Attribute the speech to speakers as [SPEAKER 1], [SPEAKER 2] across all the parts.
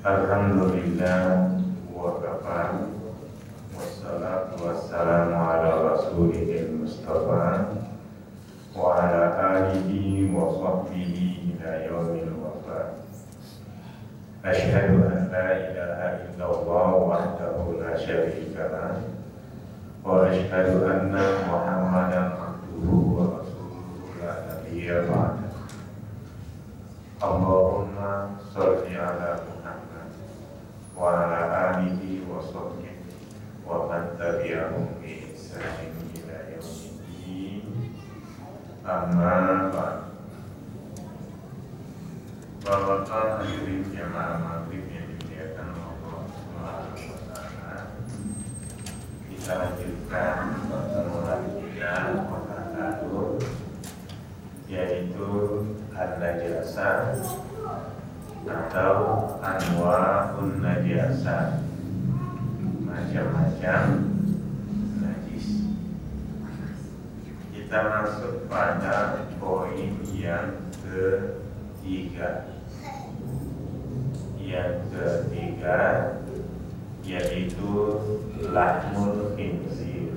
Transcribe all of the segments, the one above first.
[SPEAKER 1] Alhamdulillah wa kafa wassalatu wassalamu ala rasulihil mustafa wa ala alihi wa sahbihi ila yaumil wafa. Asyhadu an la ilaha illallah wahdahu la syarika lah wa asyhadu anna Muhammadan abduhu wa rasuluhu la nabiyya ba'da. Allahumma sholli ala Muhammad wa ala alihi wa sahbihi wa man tabi'ahum bi ihsanin ila yaumiddin. Amma ba'd. Bapak hadirin jamaah maghrib yang dimuliakan Allah Subhanahu wa taala. Kita lanjutkan pertemuan kita pekan lalu, yaitu an-najasah atau anwa'un najasah, macam-macam najis. Kita masuk pada poin yang ketiga. Yang ketiga yaitu lahmul khinzir.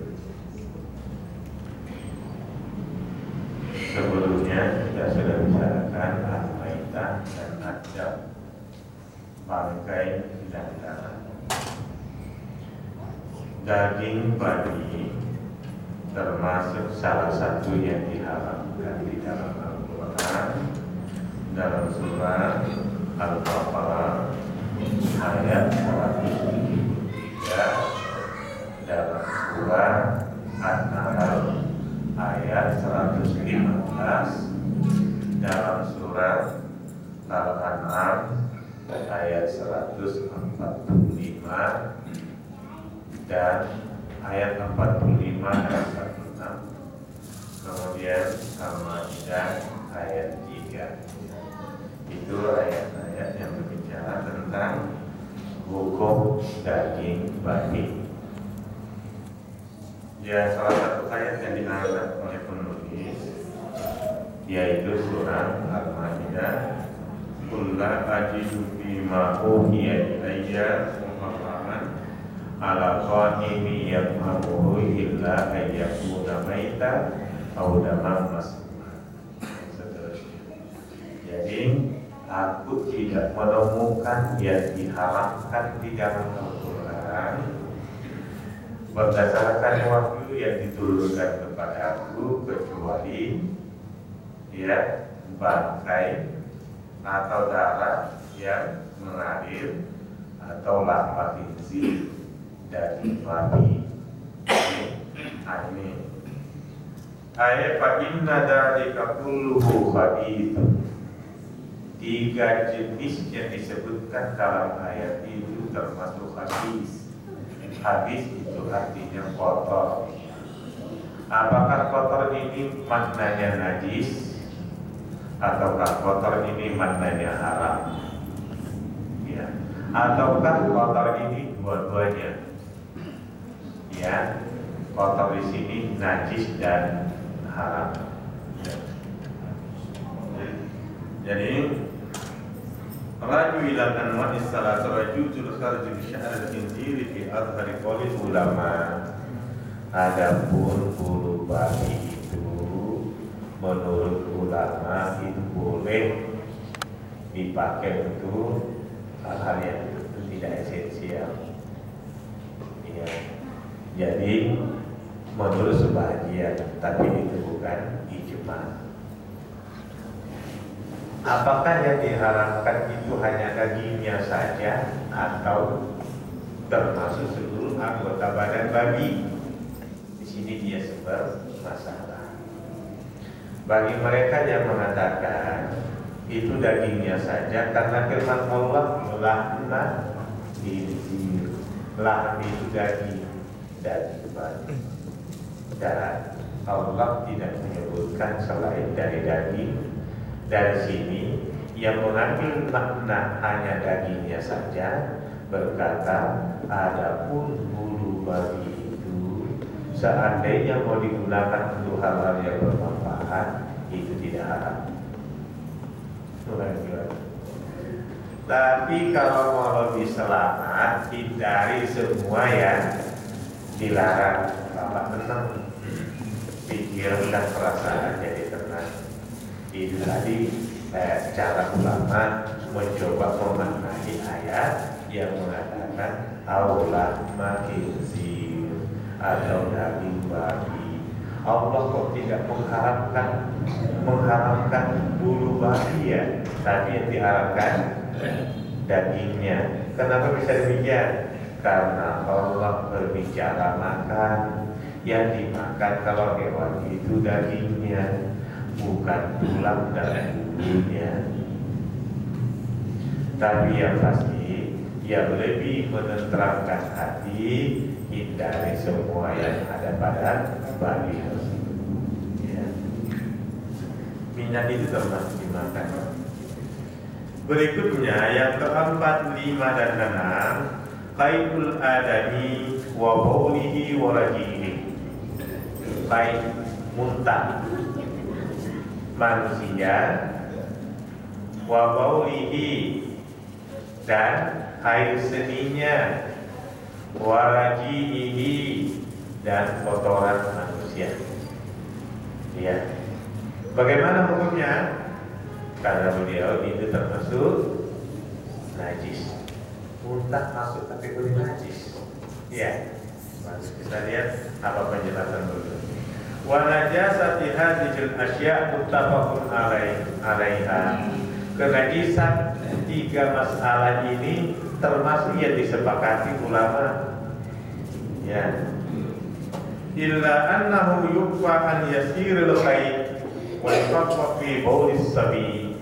[SPEAKER 1] Sebelumnya kita sudah bicarakan al-maitah dan adab, bangkai binatang. Daging babi termasuk salah satu yang diharamkan di dalam Al-Quran, dalam surah Al-Baqarah ayat 173, dalam surah An-Nahl ayat 115, dalam surah Al-An'am ayat 145 dan ayat 45 dan 46. Kemudian Al-Maidah ayat 3. Itu ayat-ayat yang berbicara tentang hukum daging babi. Ya, salah satu ayat yang diangkat oleh penulis yaitu surah Al-Maidah, "Qul la ajidu fima uhiya ilayya muharraman ala qa'imi yat'amuhu illa an yakuna maita aw daman masfuha." Jadi aku tidak menemukan yang diharamkan di dalam Al-Quran berdasarkan wahyu yang diturunkan kepada aku kecuali bangkai atau darah yang mengalir atau lahma khinzir dari babi. Ini ayat fa inna dzalika kulluhu khabithun. 3 jenis yang disebutkan dalam ayat itu termasuk habis. Habis itu artinya kotor. Apakah kotor ini maknanya najis ataukah kotor ini maknanya haram? Ya. Ataukah kotor ini dua-duanya? Ya. Kotor di sini najis dan haram. Ya. Jadi raju ila anwa'i salat rajul kharj bi sya'r al-khinzir fi azhari qauli ulama. Adapun bulu babi itu menurut ulama itu boleh dipakai untuk hal-hal yang tidak esensial. Ya. Jadi menurut sebagian, tapi itu bukan ijma. Apakah yang diharamkan itu hanya dagingnya saja atau termasuk seluruh anggota badan babi? Di sini dia sebar masalah. Bagi mereka yang mengatakan itu dagingnya saja, karena firman Allah lahna khinzir, lahna itu daging babi. Dan Allah tidak menyebutkan selain dari daging. Dari sini yang mengambil makna hanya dagingnya saja berkata, adapun bulu babi itu seandainya mau digunakan untuk hal-hal yang bermanfaat itu tidak haram. Tapi kalau mau lebih selamat, hindari semua yang dilarang. Bapak tenang, pikiran dan perasaan jadi tenang. Ini tadi secara ulama mencoba memaknai ayat yang mengatakan Allah makin atau daging babi. Allah kok tidak mengharamkan bulu babi ya, tapi yang diharamkan dagingnya. Kenapa bisa demikian? Karena Allah berbicara makan, yang dimakan kalau hewan itu dagingnya, bukan tulang dan bulunya. Tapi yang pasti, yang lebih menenteramkan hati, hindari semua yang ada pada babi tersebut. Ya. Minyak itu termasuk dimakan. Berikutnya yang keempat, 5 dan 6, qaidul adami wa baulihi wa rajihi. Qaid muntah manusia, wa baulihi dan air seninya, wa rajihi dan kotoran manusia. Ya. Bagaimana hukumnya? Karena beliau itu termasuk najis. Muntah masuk kategori najis. Ya. Kita lihat apa penjelasan dulu. Wa najasati hadhil asya' muttafaqun alaiha. Kenajisan 3 masalah ini termasuk yang disepakati ulama. Ya. Illa annahu yukfa an yasiril khair wa yukfa fi baulis sabi.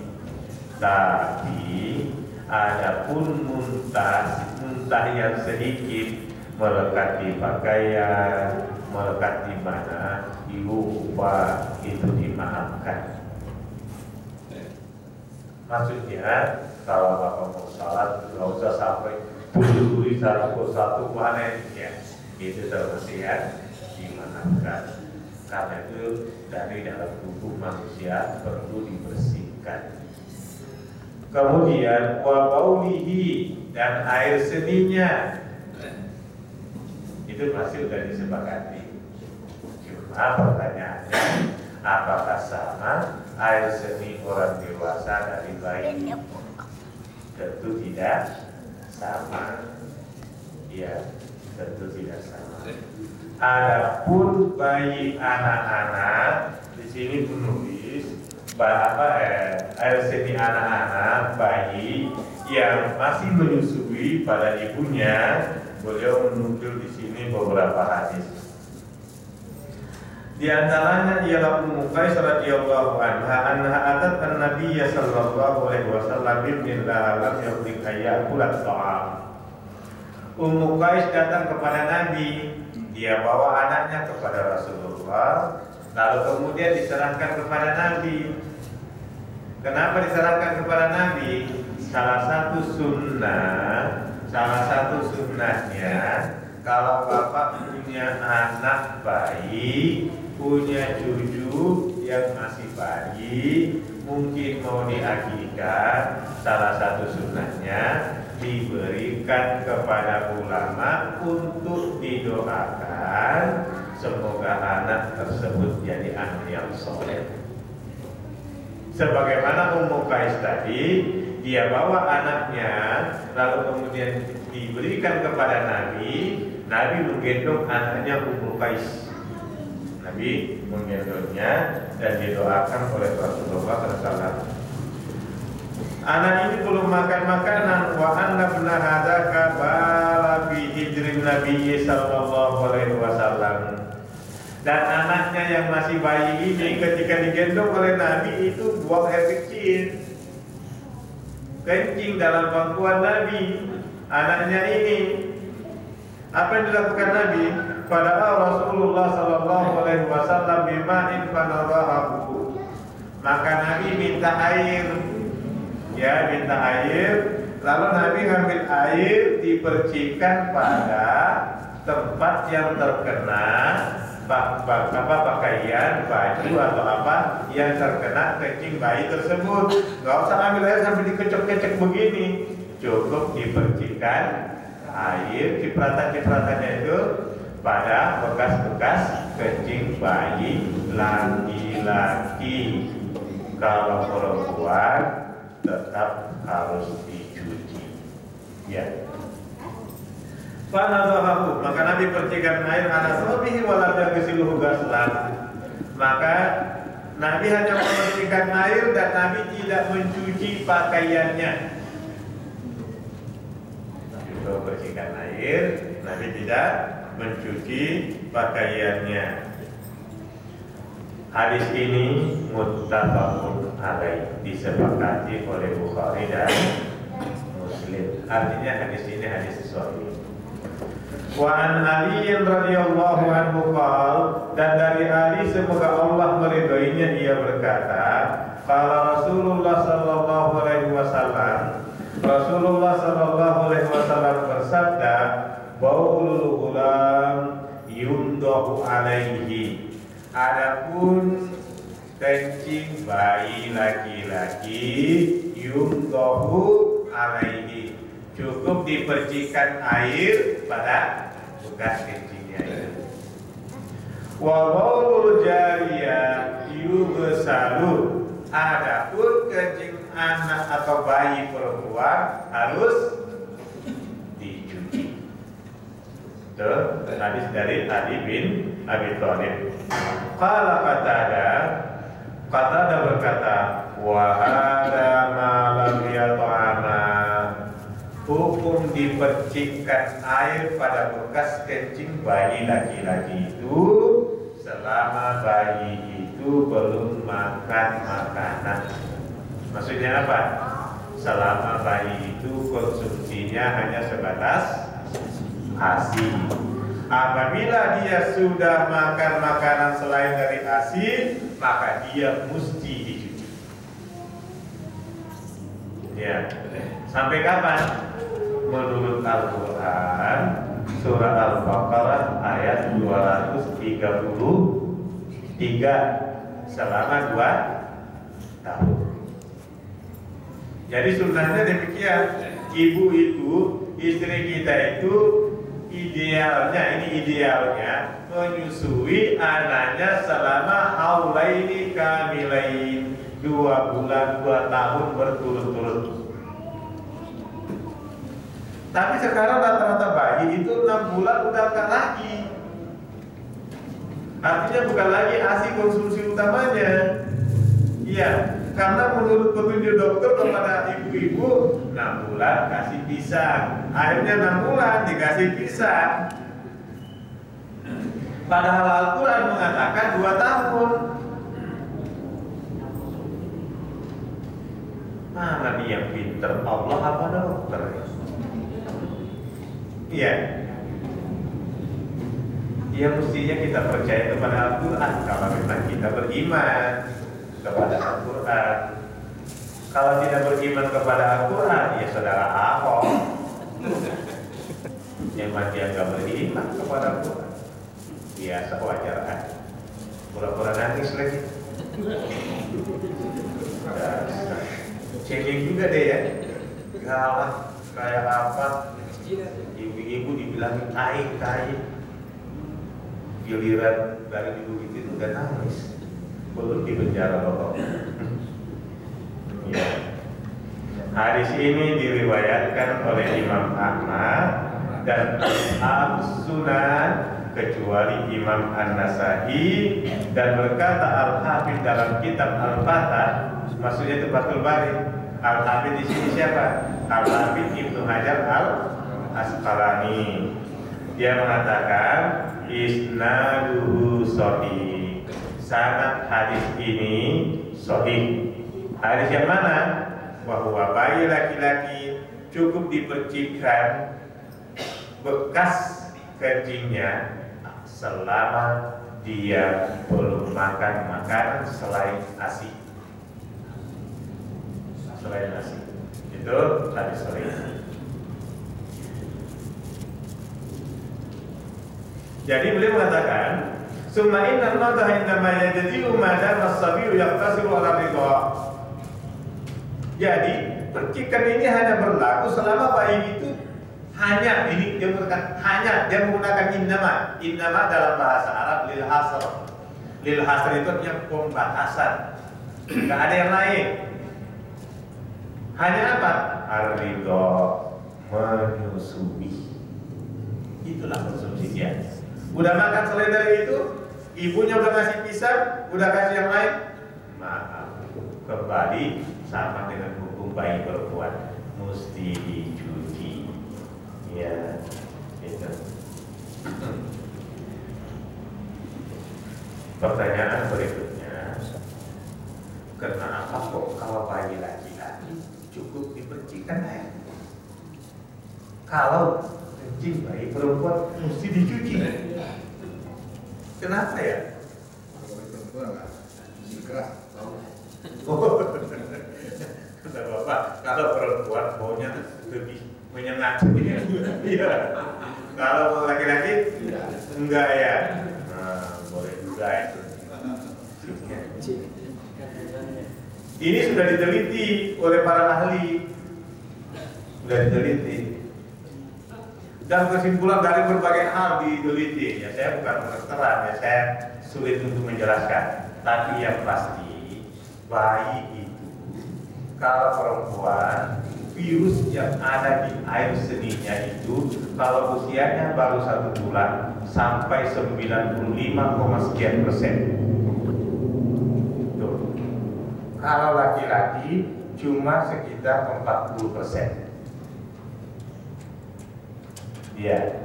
[SPEAKER 1] Tapi adapun muntah yang sedikit melekat di pakaian, melekat di mana, lupa, itu dimaafkan. Maksudnya kalau bapak mau salat nggak usah sampai buru-buru satu mana ya, itu termasuk ya dimaafkan. Karena itu dari dalam tubuh manusia perlu dibersihkan. Kemudian wa baulihi dan air seninya itu masih sudah disepakati. Cuma pertanyaannya, apakah sama air seni orang dewasa dari bayi? Tentu tidak sama. Ya, tentu tidak sama. Adapun bayi anak-anak, di sini menulis air seni anak-anak bayi yang masih menyusui pada ibunya. Beliau menukil di sini beberapa hadis. Di antaranya ialah Ummu Qais radhiyallahu anha atat an-nabiy sallallahu alaihi wasallam billahi lam yuqdik ayyakul at-ta'am. Ummu Qais datang kepada Nabi, dia bawa anaknya kepada Rasulullah, lalu kemudian diserahkan kepada Nabi. Kenapa diserahkan kepada Nabi? Salah satu sunnahnya, kalau bapak punya anak bayi, punya cucu yang masih bayi, mungkin mau diakikah, salah satu sunnahnya diberikan kepada ulama untuk didoakan semoga anak tersebut jadi anak yang soleh. Sebagaimana Ummu Qais tadi, dia bawa anaknya, lalu kemudian diberikan kepada Nabi. Nabi menggendong anaknya Ummu Qais. Nabi menggendongnya dan didoakan oleh Rasulullah SAW. Anak ini belum makan makanan. Wa anna ibna hadzaka bala bi hijrin Nabi sallallahu alaihi wasallam. Dan anaknya yang masih bayi ini ketika digendong oleh Nabi itu buang air kecil, kencing dalam pangkuan Nabi. Anaknya ini, apa yang dilakukan Nabi? Padahal Rasulullah sallallahu alaihi wasallam bima'in fanadahu. Maka Nabi minta air. Ya, minta air. Lalu Nabi ngambil air, dipercikkan pada tempat yang terkena pakaian, baju atau apa yang terkena kencing bayi tersebut. Nggak usah ambil air sampai dikecek-kecek begini, cukup dipercikan air cipratan-cipratannya itu pada bekas-bekas kencing bayi laki-laki. Kalau perempuan tetap harus dicuci. Ya. Fanadhahu, maka Nabi percikan air ala thawbihi wa lam yaghsiluhu ghaslan. Maka Nabi hanya memercikan air dan Nabi tidak mencuci pakaiannya. Nabi mempercikan air, Nabi tidak mencuci pakaiannya. Hadis ini muttafaqun alaih, disepakati oleh Bukhari dan Muslim. Artinya hadis ini hadis sahih. Wa an Ali radhiyallahu anhu qala, dan dari Ali semoga Allah meridhoinya, ia berkata, qala Rasulullah sallallahu alaihi wasallam, Rasulullah sallallahu alaihi wasallam bersabda, baulul ghulam yundahu alaihi, adapun kencing bayi laki-laki yundahu alaihi, cukup dipercikan air pada bekas kencingnya itu. Wa baulul jariyah yughsalu, adapun kencing anak atau bayi perempuan harus dicuci. Itu hadis dari Ali bin Abi Thalib. Qala Qatadah berkata, wa hada ma lam yata'ama, hukum dipercikkan air pada bekas kencing bayi laki-laki itu selama bayi itu belum makan makanan. Maksudnya apa? Selama bayi itu konsumsinya hanya sebatas ASI. Apabila dia sudah makan makanan selain dari ASI, maka dia mesti dicuci. Ya. Sampai kapan? Menurut Al-Quran surah Al-Baqarah ayat 233, selama 2 tahun. Jadi sunnahnya demikian. Ibu itu, istri kita itu idealnya menyusui anaknya selama haulaini kamilain, 2 bulan 2 tahun berturut-turut. Tapi sekarang rata-rata bayi itu 6 bulan udah enggak lagi. Artinya bukan lagi ASI konsumsi utamanya. Iya, karena menurut petunjuk dokter kepada ibu-ibu 6 bulan kasih pisang. Akhirnya 6 bulan dikasih pisang. Padahal Al-Quran mengatakan 2 tahun. Mana nih yang pinter, Allah apa dokter? Iya. Ya mestinya kita percaya kepada Al-Quran kalau memang kita beriman kepada Al-Quran. Kalau tidak beriman kepada Al-Quran, ya saudara Ahok yang dia nggak beriman kepada Al-Quran. Biasa, wajar aja. Pura-pura nangis lagi. Cengeng juga deh ya. Galak kayak apa? Ibu-ibu dibilangin tai. Giliran dari ibu itu udah nangis. Belum di penjara pokok. Ya. Hadis ini diriwayatkan oleh Imam Ahmad dan As-Sunan kecuali Imam An-Nasai, dan berkata Al-Hafidz dalam kitab Al-Fatah, maksudnya itu Fathul Bari. Al-Hafidz di sini siapa? Al-Hafidz Ibnu Hajar Al-Asqalani. Dia mengatakan isnaduhu sahih. Sanad hadis ini sahih. Hadis yang mana? Bahwa bayi laki-laki cukup dipercikan bekas kencingnya selama dia belum makan makanan selain ASI. Selain ASI. Itu hadis sahih. Jadi beliau mengatakan Summa inna al-madha innama yajzi'u ma dama as-sabiyu yaqtasiru ala ridha. Jadi, percikan ini hanya berlaku selama bayi itu hanya, ini dia menggunakan innama dalam bahasa Arab lil hasr. Lil hasr itu artinya pembatasan. Enggak ada yang lain. Hanya apa? Ar-ridha, menyusui. Itulah konsumsi dia. Udah makan selain dari itu, ibunya udah kasih pisang, udah kasih yang lain, maaf, kembali sama dengan hukum bayi perempuan, mesti dicuci. Ya, itu. Pertanyaan berikutnya, kenapa kok kalau bayi laki-laki cukup dipercikan air? Kalau kencing bayi perempuan mesti dicuci. Kenapa ya?
[SPEAKER 2] Kalau perempuan nggak keras, tahu.
[SPEAKER 1] Kata Bapak, kalau perempuan baunya lebih menyengat. Iya. Kalau laki-laki enggak ya. Nah, boleh juga itu. Ini sudah diteliti oleh para ahli. Sudah diteliti. Dan kesimpulan dari berbagai hal diteliti. Ya, saya bukan kedokteran, ya saya sulit untuk menjelaskan. Tapi yang pasti bayi itu kalau perempuan virus yang ada di air seninya itu kalau usianya baru 1 bulan sampai 95,sekian %. Tuh. Kalau laki-laki cuma sekitar 40%. Ya.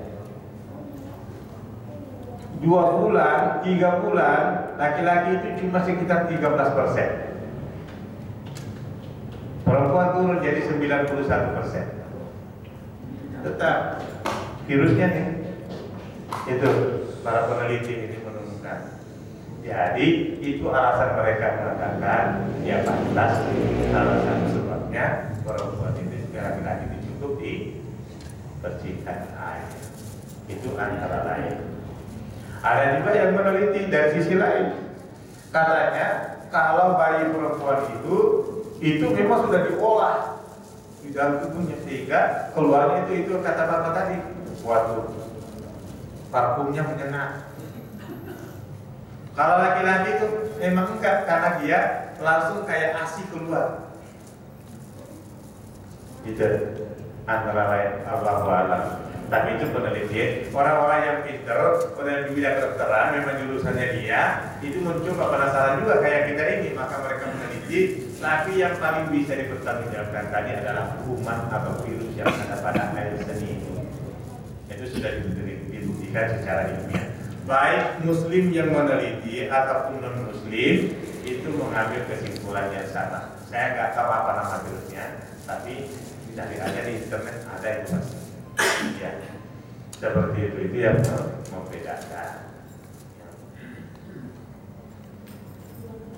[SPEAKER 1] 2 bulan, 3 bulan, laki-laki itu cuma sekitar 13%. Perempuan turun jadi 91%. Tetap virusnya nih, itu para peneliti ini menemukan. Jadi itu alasan mereka mengatakan ya pantas salah satu sebabnya perempuan itu juga laki-laki itu cukup dibersihkan air. Itu antara lain. Ada juga yang meneliti dari sisi lain. Katanya kalau bayi perempuan itu memang sudah diolah di dalam tubuhnya sehingga keluarnya itu kata Bapak tadi, suatu parfumnya menyengat. Kalau laki-laki itu memang enggak, karena dia langsung kayak ASI keluar. Gitu. Antara lain Allahu a'lam. Tapi itu penelitian orang-orang yang pinter, orang di bidang kedokteran, memang jurusannya dia, itu mencoba penasaran juga kayak kita ini, maka mereka meneliti. Tapi yang paling bisa dipertanggungjawabkan tadi adalah kuman atau virus yang ada pada air seni itu. Itu sudah dibuktikan secara ilmiah. Baik Muslim yang meneliti ataupun non Muslim itu mengambil kesimpulan yang sama. Saya nggak tahu apa nama virusnya, tapi cari aja di internet ada itu pasti. Ya, seperti itu yang membedakan.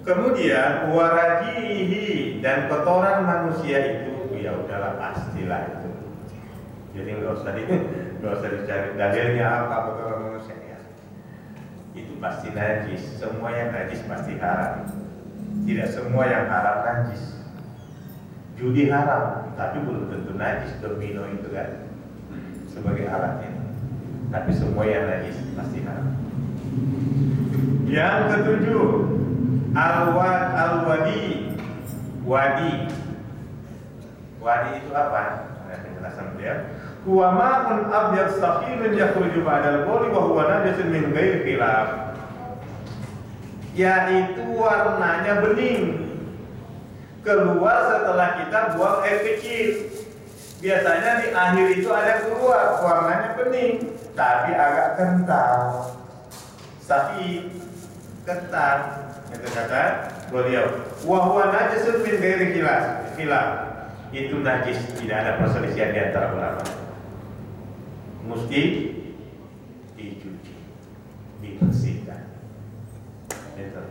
[SPEAKER 1] Kemudian warajihi dan kotoran manusia itu ya udahlah pastilah itu. Jadi nggak usah dicari dalilnya apa kotoran manusia ya. Itu pasti najis. Semua yang najis pasti haram. Tidak semua yang haram najis. Judi haram, tapi belum tentu najis. Domino itu kan sebagai alatnya. Tapi semua yang najis pasti haram. Yang ketujuh, al-wadi. Wadi itu apa? Ada penjelasan beliau. Huwa ma'un abyad sakhilun yakhruju ba'dal bawli wa huwa najasun min ghairi khilaf. Yaitu warnanya bening. Keluar setelah kita buang air kecil. Biasanya di akhir itu ada keluar warnanya bening, tapi agak kental. Sapi kental. Itu kata beliau. Wa huwa najasun min ghairi khilaf. Itu najis, tidak ada perselisihan di antara ulama. Mesti dicuci, dibersihkan. Itu.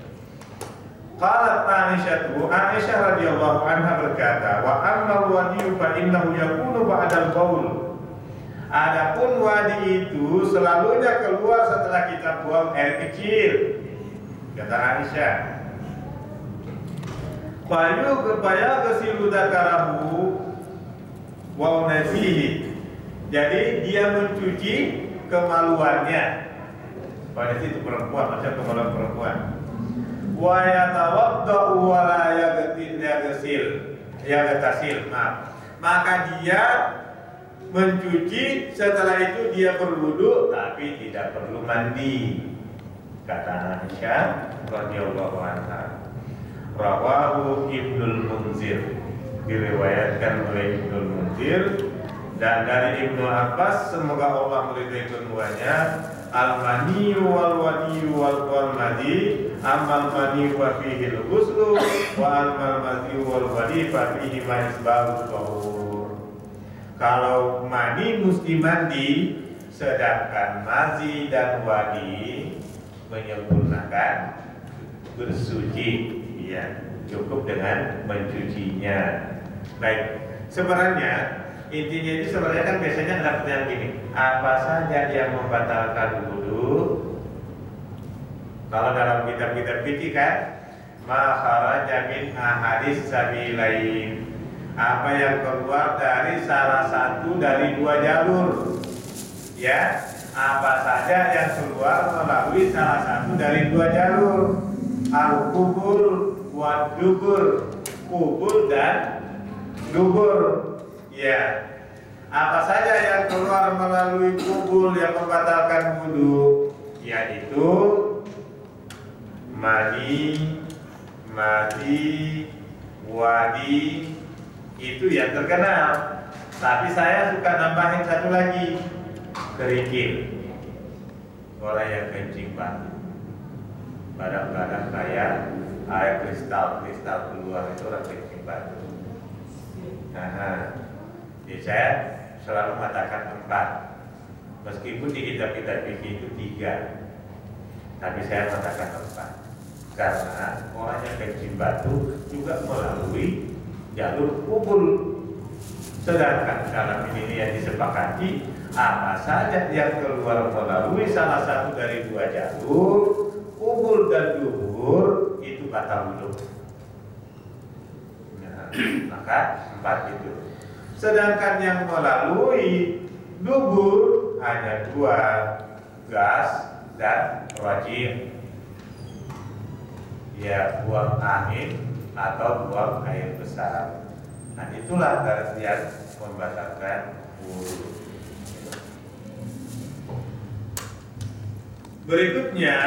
[SPEAKER 1] Qalat Aisyah radhiyallahu anha berkata, wa ammal wadiyu fa innahu yakunu ba'dal baul. Adapun wadi itu selalunya keluar setelah kita buang air kecil, kata Aisyah. Payu kepaya kesilu dakarahu wa nasihi. Jadi dia mencuci kemaluannya. Pada itu perempuan, macam kemaluan perempuan. Wa yatawaddau wa la yaghtasil. Maaf. Maka dia mencuci, setelah itu dia berwudu tapi tidak perlu mandi, kata Aisyah radhiyallahu anha. Rawahu Ibnul Munzir, diriwayatkan oleh Ibnul Munzir, dan dari Ibnu Abbas, semoga Allah meridai keduanya, al-mani wal wadi wal madi, amal mani wa fihi al-ghuslu wa amal madi wal wadi fa fihi ma isbahu tahur. Kalau mani mesti mandi, sedangkan mazi dan wadi menyempurnakan bersuci, ya, cukup dengan mencucinya. Baik, sebenarnya intinya itu sebenarnya kan biasanya ada pertanyaan gini, apa saja yang membatalkan wudu? Kalau dalam kitab-kitab fikih kan, ma kharaja min ahadits sabilain, apa yang keluar dari salah satu dari dua jalur, ya, apa saja yang keluar melalui salah satu dari dua jalur, al-kubur wa dubur, kubur dan dubur, ya. Apa saja yang keluar melalui kubur yang membatalkan wudu, yaitu mani, madi, wadi, itu yang terkenal. Tapi saya suka nambahin satu lagi, kerikil. Orang yang kencing batu, kadang-kadang kayak air kristal keluar, itu orang kencing batu. Jadi saya selalu mengatakan 4, meskipun di kitab-kitab fikih itu 3, tapi saya mengatakan 4 karena orang yang kencing batu juga melalui jalur kubur. Sedangkan dalam ini yang disepakati, apa saja yang keluar melalui salah satu dari dua jalur, kubur dan dubur, itu batal wudu. Nah, maka 4 itu. Sedangkan yang melalui dubur hanya 2, gas dan rajim, ya, buang angin atau buang air besar. Nah, itulah yang membatalkan wudu. Berikutnya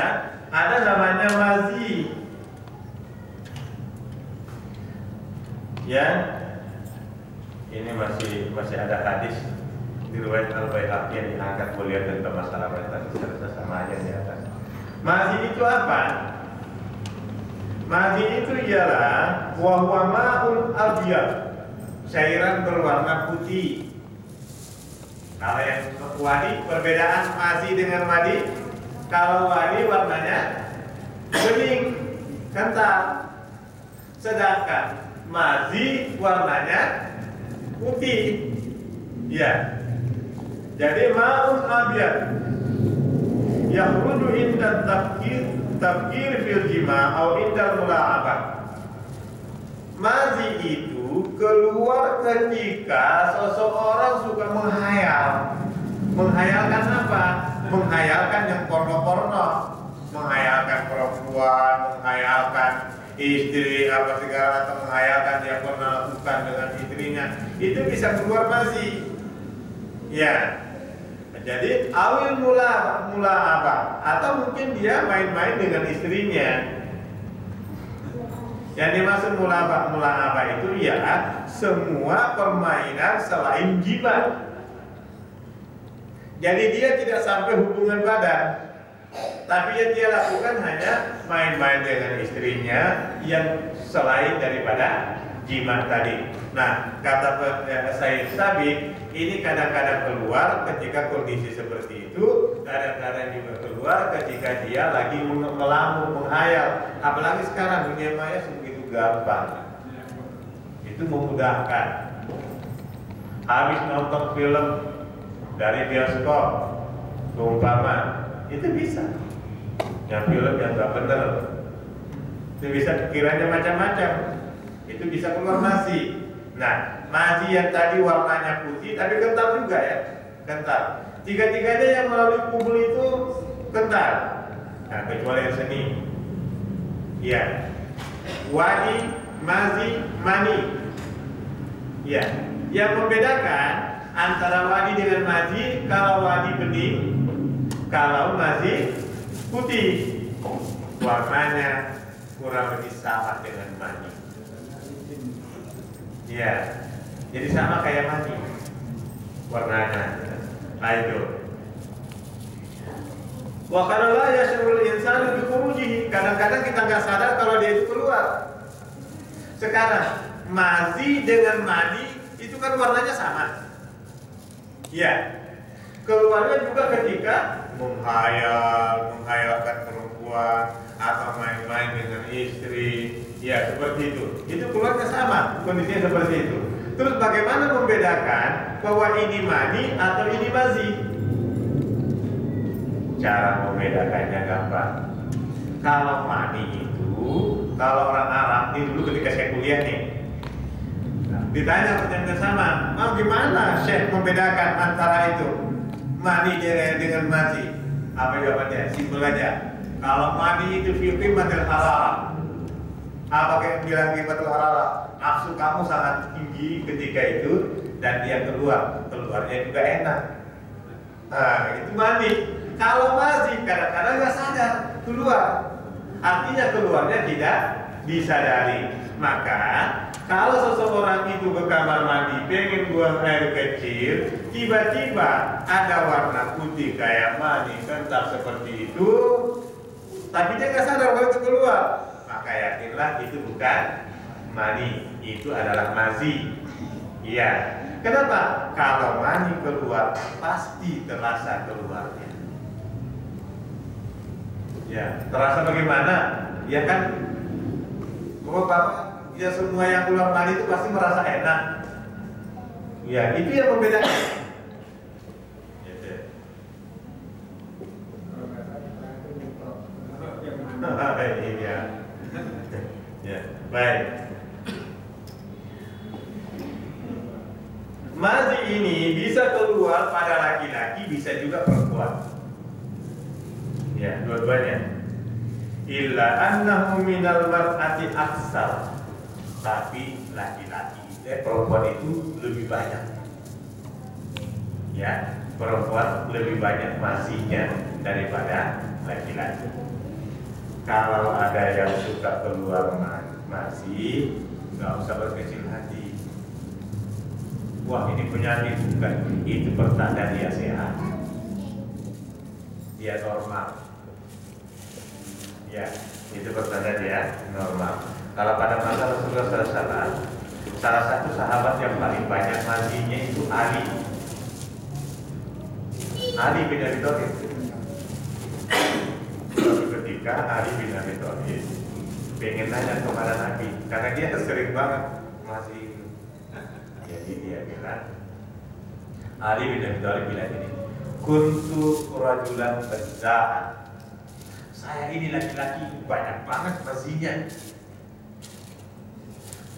[SPEAKER 1] ada namanya mazi, ya. Ini masih ada hadis diriwayatkan Al-Baihaqi yang diangkat beliau tentang masalah tadi, sama aja di atas. Mazi itu apa? Mazi itu ialah wahwa ma'un abyad, cairan berwarna putih. Kalau yang wadi, perbedaan mazi dengan wadi, kalau wadi warnanya bening, kental, sedangkan mazi warnanya putih, ya. Jadi ma'un abyad yakhruju inda tafkir fil jima' atau inda mula'abah. Mazi itu keluar ketika seseorang suka menghayal. Menghayalkan apa? Menghayalkan yang porno-porno, menghayalkan perempuan, menghayalkan istri apa segala, atau menghayalkan dia pernah lakukan dengan istrinya, itu bisa keluar mazi, ya. Jadi awil mula apa? Atau mungkin dia main-main dengan istrinya. Yang dimaksud mula apa itu ya semua permainan selain jima. Jadi dia tidak sampai hubungan badan, tapi yang dia lakukan hanya main-main dengan istrinya yang selain daripada jima tadi. Nah, kata Sayyid Sabiq, ini kadang-kadang keluar ketika kondisi seperti itu, kadang-kadang juga keluar ketika dia lagi melamun, menghayal. Apalagi sekarang dunia maya sebegitu gampang, itu memudahkan. Habis nonton film dari bioskop, umpama itu bisa. Yang film yang nggak bener, itu bisa kiranya macam-macam. Itu bisa keluar mazi. Nah, mazi yang tadi warnanya putih tapi kental juga ya, kental. Tiga-tiganya yang melalui kubur itu kental. Nah, kecuali yang seni. Ya, wadi, mazi, mani. Ya, yang membedakan antara wadi dengan mazi, kalau wadi bening, kalau mazi putih, warnanya kurang lebih sama dengan mani. Ya, jadi sama kayak mani warnanya. Nah itu. Wa kana la yashurul insanu bi khurujihi. Kadang-kadang kita nggak sadar kalau dia itu keluar. Sekarang mazi dengan mani itu kan warnanya sama. Ya. Keluarnya juga ketika menghayalkan perempuan atau main-main dengan istri, ya seperti itu. Itu keluarnya sama, kondisinya seperti itu. Terus bagaimana membedakan bahwa ini mani atau ini mazi? Cara membedakannya gampang. Kalau mani itu, kalau orang Arab ini dulu ketika saya kuliah nih, ditanya pertanyaan sama, gimana Syekh membedakan antara itu mani dengan mazi? Apa jawabannya? Simpel aja. Kalau mani itu fi qimatil halal. Apa kayak bilang qimatil halal? Nafsu kamu sangat tinggi ketika itu dan dia keluarnya juga enak. Nah, itu mani. Kalau mazi kadang-kadang nggak sadar keluar. Artinya keluarnya tidak disadari. Maka kalau seseorang itu ke kamar mandi pengen buang air kecil, tiba-tiba ada warna putih kayak mani kental seperti itu, tapi dia nggak sadar kalau itu keluar, maka yakinlah itu bukan mani, itu adalah mazi. Iya. Kenapa? Kalau mani keluar pasti terasa keluarnya. Ya, terasa bagaimana? Ya kan, Bapak, ya semua yang keluar mani itu pasti merasa enak. Ya, itu yang membedakan. Iya. Ya, baik. Mazi ini bisa keluar pada laki-laki, bisa juga perempuan. Ya, dua-duanya. Illa annahu minal mar'ati aksar. Tapi laki-laki, perempuan itu lebih banyak. Ya, perempuan lebih banyak mazinya daripada laki-laki. Kalau ada yang suka keluar mazi, nggak usah berkecil hati. Wah, ini penyakit, bukan. Itu pertanda dia sehat. Dia normal. Ya, itu pertanda dia normal. Kalau pada masa Rasulullah SAW, salah satu sahabat yang paling banyak mazinya itu Ali. Ali bin Abi Thalib. Suatu ketika Ali bin Abi Thalib pengen nanya kepada Nabi, karena dia sering banget mazi. Jadi dia bilang, Ali bin Abi Thalib bilang ini, kuntu rajulan bazza'an. Saya ini laki-laki banyak banget mazinya.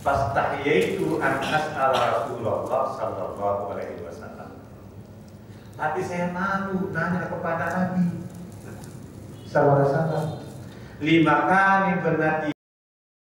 [SPEAKER 1] Fastahyaitu an as'ala Rasulullah sallallahu alaihi wasallam. Tapi saya malu nanya kepada Nabi sallallahu alaihi wasallam. Lima kali bernati